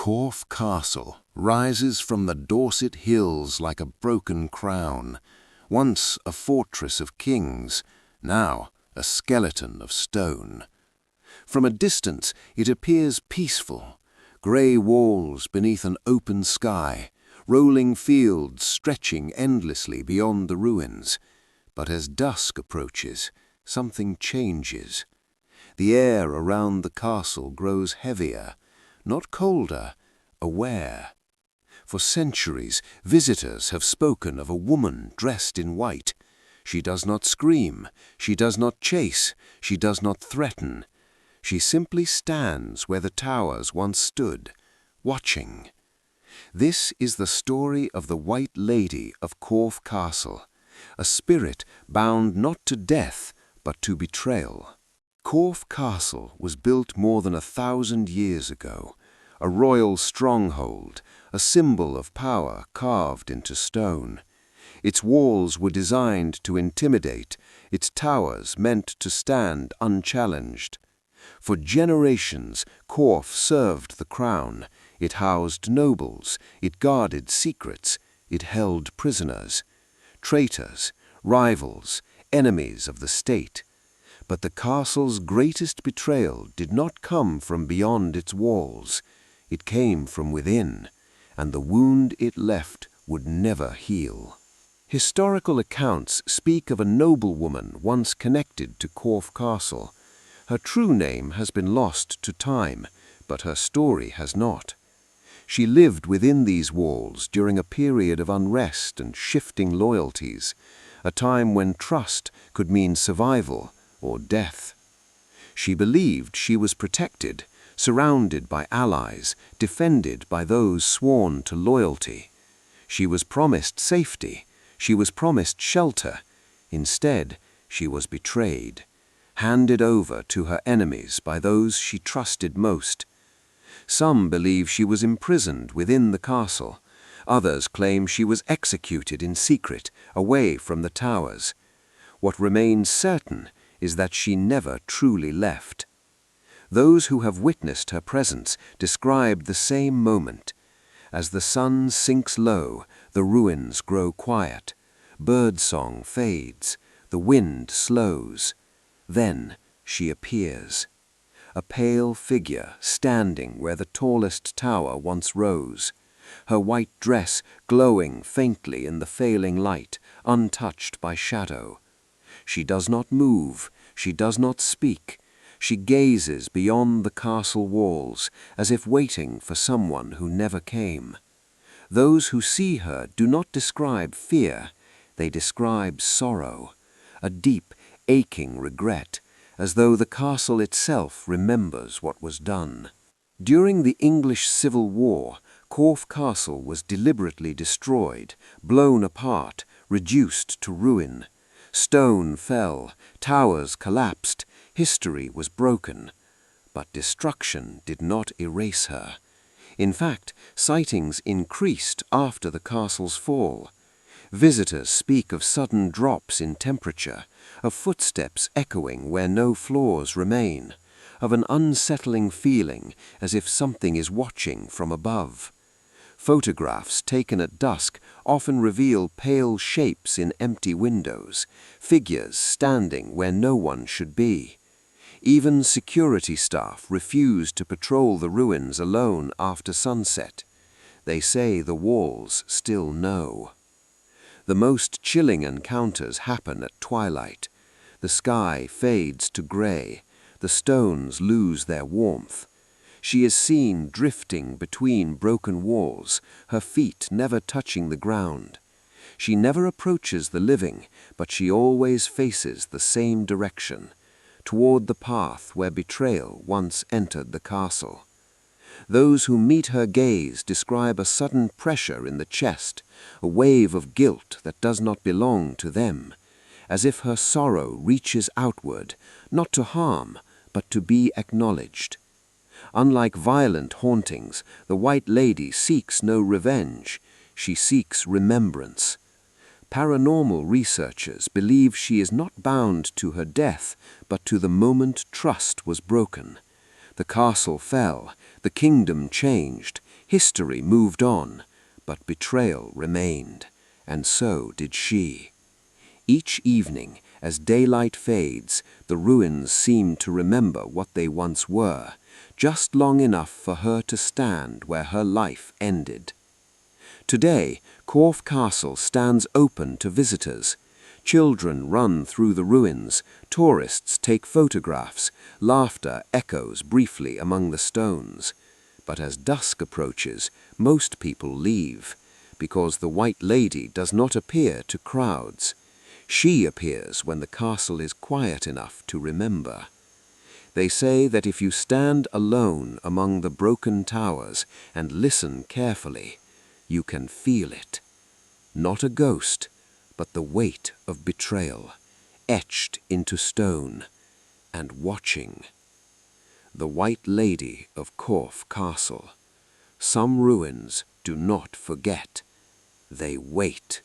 Corfe Castle rises from the Dorset hills like a broken crown, once a fortress of kings, now a skeleton of stone. From a distance it appears peaceful, grey walls beneath an open sky, rolling fields stretching endlessly beyond the ruins. But as dusk approaches, something changes. The air around the castle grows heavier, not colder, aware. For centuries, visitors have spoken of a woman dressed in white. She does not scream, she does not chase, she does not threaten. She simply stands where the towers once stood, watching. This is the story of the White Lady of Corfe Castle, a spirit bound not to death, but to betrayal. Corfe Castle was built more than 1,000 years ago, a royal stronghold, a symbol of power carved into stone. Its walls were designed to intimidate, its towers meant to stand unchallenged. For generations, Corfe served the crown. It housed nobles, it guarded secrets, it held prisoners, traitors, rivals, enemies of the state. But the castle's greatest betrayal did not come from beyond its walls. It came from within, and the wound it left would never heal. Historical accounts speak of a noblewoman once connected to Corfe Castle. Her true name has been lost to time, but her story has not. She lived within these walls during a period of unrest and shifting loyalties, a time when trust could mean survival or death. She believed she was protected, surrounded by allies, defended by those sworn to loyalty. She was promised safety, she was promised shelter. Instead, she was betrayed, handed over to her enemies by those she trusted most. Some believe she was imprisoned within the castle. Others claim she was executed in secret, away from the towers. What remains certain is that she never truly left. Those who have witnessed her presence describe the same moment. As the sun sinks low, the ruins grow quiet. Birdsong fades, the wind slows. Then she appears. A pale figure standing where the tallest tower once rose, her white dress glowing faintly in the failing light, untouched by shadow. She does not move, she does not speak. She gazes beyond the castle walls, as if waiting for someone who never came. Those who see her do not describe fear, they describe sorrow, a deep, aching regret, as though the castle itself remembers what was done. During the English Civil War, Corfe Castle was deliberately destroyed, blown apart, reduced to ruin. Stone fell, towers collapsed, history was broken. But destruction did not erase her. In fact, sightings increased after the castle's fall. Visitors speak of sudden drops in temperature, of footsteps echoing where no floors remain, of an unsettling feeling as if something is watching from above. Photographs taken at dusk often reveal pale shapes in empty windows, figures standing where no one should be. Even security staff refuse to patrol the ruins alone after sunset. They say the walls still know. The most chilling encounters happen at twilight. The sky fades to grey, the stones lose their warmth. She is seen drifting between broken walls, her feet never touching the ground. She never approaches the living, but she always faces the same direction, toward the path where betrayal once entered the castle. Those who meet her gaze describe a sudden pressure in the chest, a wave of guilt that does not belong to them, as if her sorrow reaches outward, not to harm, but to be acknowledged. Unlike violent hauntings, the White Lady seeks no revenge, she seeks remembrance. Paranormal researchers believe she is not bound to her death, but to the moment trust was broken. The castle fell, the kingdom changed, History moved on, but betrayal remained, and so did she. Each evening, as daylight fades, the ruins seem to remember what they once were, just long enough for her to stand where her life ended. Today, Corfe Castle stands open to visitors. Children run through the ruins, tourists take photographs, laughter echoes briefly among the stones. But as dusk approaches, most people leave, because the White Lady does not appear to crowds. She appears when the castle is quiet enough to remember. They say that if you stand alone among the broken towers and listen carefully, you can feel it. Not a ghost, but the weight of betrayal, etched into stone, and watching. The White Lady of Corfe Castle. Some ruins do not forget, they wait.